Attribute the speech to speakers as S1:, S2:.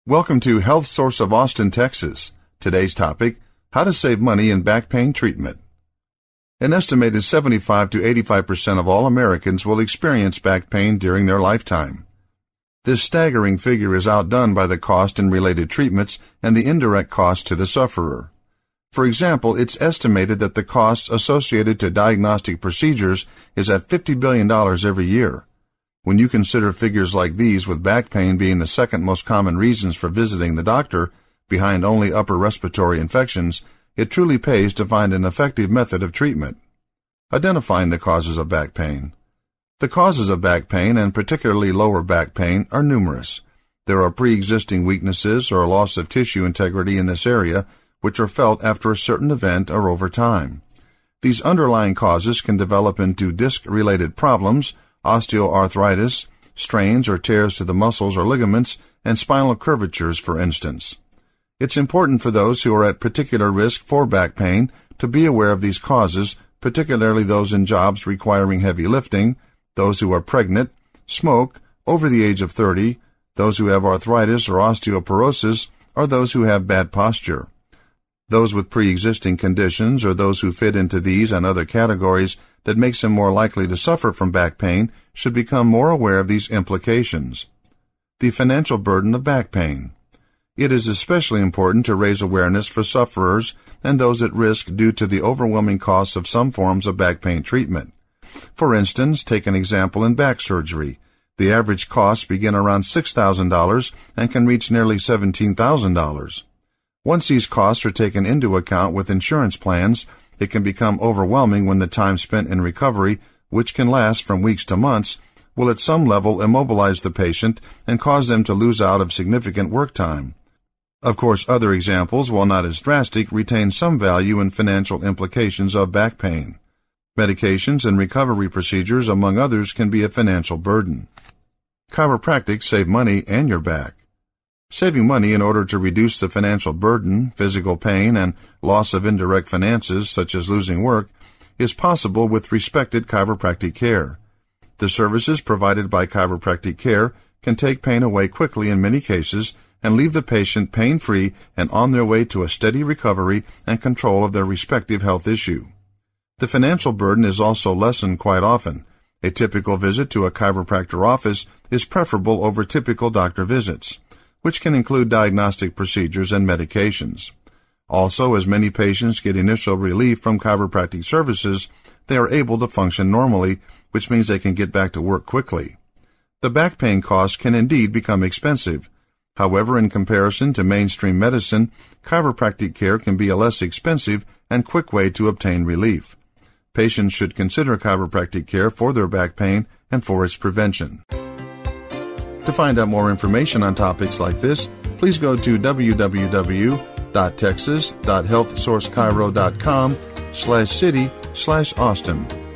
S1: Welcome to Health Source of Austin, Texas. Today's topic, how to save money in back pain treatment. An estimated 75 to 85% of all Americans will experience back pain during their lifetime. This staggering figure is outdone by the cost in related treatments and the indirect cost to the sufferer. For example, it's estimated that the costs associated to diagnostic procedures is at $50 billion every year. When you consider figures like these, with back pain being the second most common reasons for visiting the doctor, behind only upper respiratory infections, it truly pays to find an effective method of treatment. Identifying the causes of back pain. The causes of back pain, and particularly lower back pain, are numerous. There are pre-existing weaknesses or loss of tissue integrity in this area, which are felt after a certain event or over time. These underlying causes can develop into disc-related problems, osteoarthritis, strains or tears to the muscles or ligaments, and spinal curvatures, for instance. It's important for those who are at particular risk for back pain to be aware of these causes, particularly those in jobs requiring heavy lifting, those who are pregnant, smoke, over the age of 30, those who have arthritis or osteoporosis, or those who have bad posture. Those with pre-existing conditions or those who fit into these and other categories that makes them more likely to suffer from back pain should become more aware of these implications. The financial burden of back pain. It is especially important to raise awareness for sufferers and those at risk due to the overwhelming costs of some forms of back pain treatment. For instance, take an example in back surgery. The average costs begin around $6,000 and can reach nearly $17,000. Once these costs are taken into account with insurance plans, it can become overwhelming when the time spent in recovery, which can last from weeks to months, will at some level immobilize the patient and cause them to lose out of significant work time. Of course, other examples, while not as drastic, retain some value in financial implications of back pain. Medications and recovery procedures, among others, can be a financial burden. Chiropractic save money and your back. Saving money in order to reduce the financial burden, physical pain, and loss of indirect finances, such as losing work, is possible with respected chiropractic care. The services provided by chiropractic care can take pain away quickly in many cases and leave the patient pain-free and on their way to a steady recovery and control of their respective health issue. The financial burden is also lessened quite often. A typical visit to a chiropractor office is preferable over typical doctor visits, which can include diagnostic procedures and medications. Also, as many patients get initial relief from chiropractic services, they are able to function normally, which means they can get back to work quickly. The back pain costs can indeed become expensive. However, in comparison to mainstream medicine, chiropractic care can be a less expensive and quick way to obtain relief. Patients should consider chiropractic care for their back pain and for its prevention. To find out more information on topics like this, please go to www.texas.healthsourcechiro.com/city/Austin.